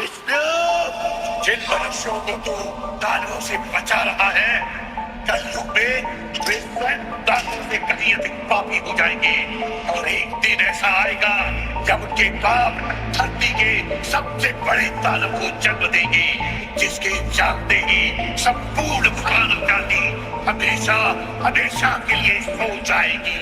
विष्णु, जिन मनुष्यों को तू दानवों से बचा रहा है, कलयुग में वे स्वयं दानवों से कहीं अधिक पापी हो जाएंगे। और एक दिन ऐसा आएगा जब उनके पाप धरती के सबसे बड़े दानव को जन्म देंगे, जिसके जानते ही संपूर्ण मानव जाति हमेशा हमेशा के लिए सो जाएगी।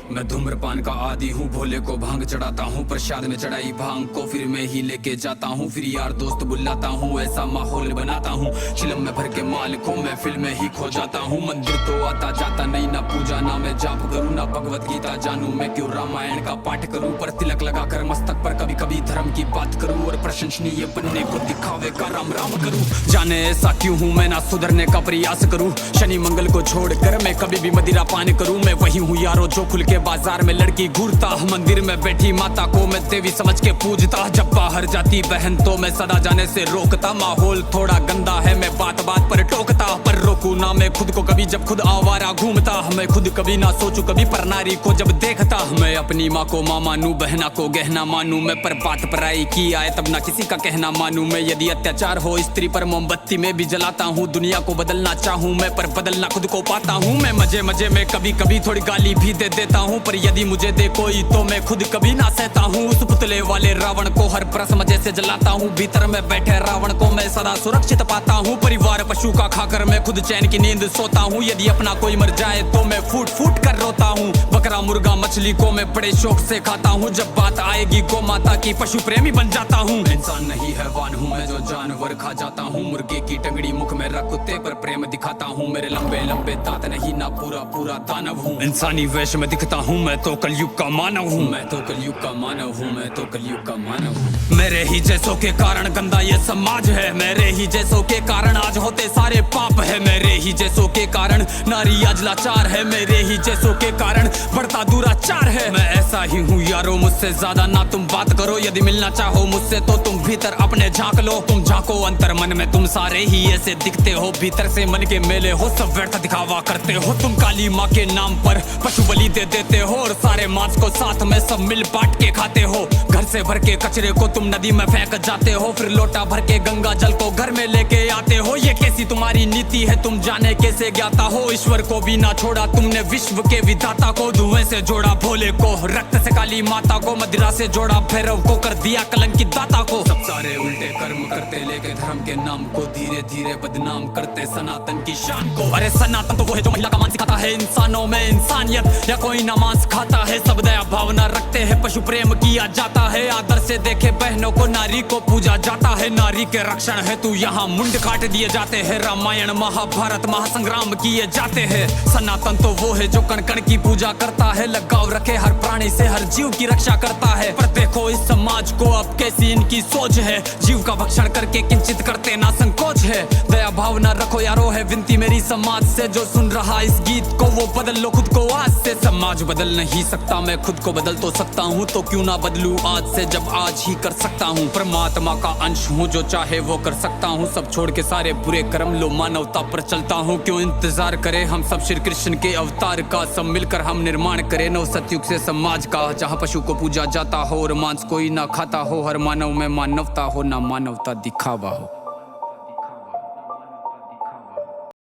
मैं धूम्रपान का आदी हूँ, भोले को भांग चढ़ाता हूँ, प्रसाद में चढ़ाई भांग को फिर मैं ही लेके जाता हूँ, फिर यार दोस्त बुलाता हूँ, ऐसा माहौल बनाता हूँ। चिलम में भर के माल को मैं फिल्म में ही खो जाता हूँ। मंदिर तो आता जाता नहीं, ना पूजा ना मैं जाप करूँ, ना भगवत गीता जानू, मैं क्यों रामायण का पाठ करूँ। पर तिलक लगा कर मस्तक पर कभी कभी धर्म की बात करूँ, और प्रशंसनीय बनने को दिखावे का राम राम करूँ। जाने ऐसा क्यों हूँ मैं, ना सुधरने का प्रयास करूँ। शनि मंगल को छोड़कर मैं कभी भी मदिरा पान करूँ। मैं वही हूँ यारो जो खुल के बाजार में लड़की घूरता, मंदिर में बैठी माता को मैं देवी समझ के पूजता। जब बाहर जाती बहन तो मैं सदा जाने से रोकता। माहौल थोड़ा गंदा है, मैं बात बात पर टोकता, पर रोकू ना मैं खुद को कभी जब खुद आवारा घूमता। मैं खुद कभी ना सोचू कभी पर नारी को जब देखता। मैं अपनी माँ को माँ मानू, बहना को गहना मानू मैं, पर बात पराई की आए तब ना किसी का कहना मानू मैं। यदि अत्याचार हो स्त्री पर मोमबत्ती में भी जलाता हूँ। दुनिया को बदलना चाहूँ मैं, पर बदलना खुद को पाता हूँ मैं। मजे मजे में कभी कभी थोड़ी गाली भी दे देता हूँ, पर यदि मुझे दे कोई तो मैं खुद कभी ना सहता हूँ। उस पुतले वाले रावण को हर परस मजे से जलाता हूँ। भीतर में बैठे रावण को मैं सदा सुरक्षित पाता हूँ। परिवार पशु का खाकर मैं खुद चैन की नींद सोता हूँ। यदि अपना कोई मर जाए तो मैं फूट फूट कर रोता हूँ। बकरा मुर्गा मछली को मैं बड़े शौक से खाता हूँ। जब बात आएगी गौ माता की पशु प्रेमी बन जाता हूँ। इंसान नहीं हैवान हूँ मैं जो जानवर खा जाता हूँ। मुर्गे की टंगड़ी मुख में रख कुत्ते पर प्रेम दिखाता हूँ। मेरे लंबे लंबे दांत नहीं ना पूरा पूरा दानव हूँ। इंसानी वेश में दिखता हूँ मैं तो कलयुग का मानव हूँ। मैं तो कलयुग का मानव हूँ, मैं तो कलयुग का मानव हूँ। मेरे ही जैसों के कारण गंदा ये समाज है। मेरे ही जैसों के कारण आज होते सारे पाप है। मेरे ही जैसों के कारण नारी आज लाचार है। मेरे ही जैसों के कारण बढ़ता दुराचार है। मैं ऐसा ही हूँ यारो, मुझसे ज्यादा ना तुम बात करो। यदि मिलना चाहो मुझसे तो तुम भीतर अपने झांक लो। तुम झांको अंतर मन में, तुम सारे ही ऐसे दिखते हो। भीतर से मन के मेले हो, सब व्यर्थ दिखावा करते हो। तुम काली माँ के नाम पर पशु बलि दे देते हो, और सारे मांस को साथ में सब मिल बांट के खाते हो। घर से भर के कचरे को तुम नदी में फेंक जाते हो, फिर लोटा भर के गंगा जल को घर में लेके आते हो। ये कैसी तुम्हारी नीति है, तुम जाने कैसे ज्ञाता हो। ईश्वर को भी ना छोड़ा तुमने, विश्व के विधाता को। धुएं से जोड़ा भोले को, रक्त से काली माता को। मदिरा से जोड़ा भैरव को, कर दिया कलंकित दाता को। सब सारे उल्टे कर्म करते, लेके धर्म के नाम को धीरे धीरे बदनाम करते सनातन की शान को। अरे सनातन तो वो है जो महिला का मान सिखाता है, इंसानों में इंसानियत या कोई ना मांस खाता है। सब दया भावना रखते हैं, पशु प्रेम किया जाता है। आदर से देखे बहनों को, नारी को पूजा जाता है। नारी के रक्षण है तू यहाँ मुंड काट दिए जाते हैं। रामायण महाभारत महासंग्राम किए जाते हैं। सनातन तो वो है जो कण कण की पूजा करता है। लगाव रखे हर प्राणी से, हर जीव की रक्षा करता है। पर देखो इस समाज को अब कैसी इनकी सोच है। जीव का भक्षण करके किंचित करते ना संकोच है। दया भावना रखो यारो, है विनती मेरी समाज से। जो सुन रहा इस गीत को वो बदल लो खुद को आज से। समाज बदल नहीं सकता, मैं खुद को बदल तो सकता हूँ, तो क्यों ना बदलूं आज से जब आज ही कर सकता हूँ। परमात्मा का अंश हूँ, जो चाहे वो कर सकता हूँ। सब छोड़ के सारे बुरे कर्म लो, मानवता पर चलता हूँ। क्यों इंतजार करे हम सब श्री कृष्ण के अवतार का। सब मिलकर हम निर्माण करें नव सतयुग से समाज का, जहाँ पशु को पूजा जाता हो और मांस कोई ना खाता हो। हर मानव में मानवता हो, ना मानवता दिखावा हो।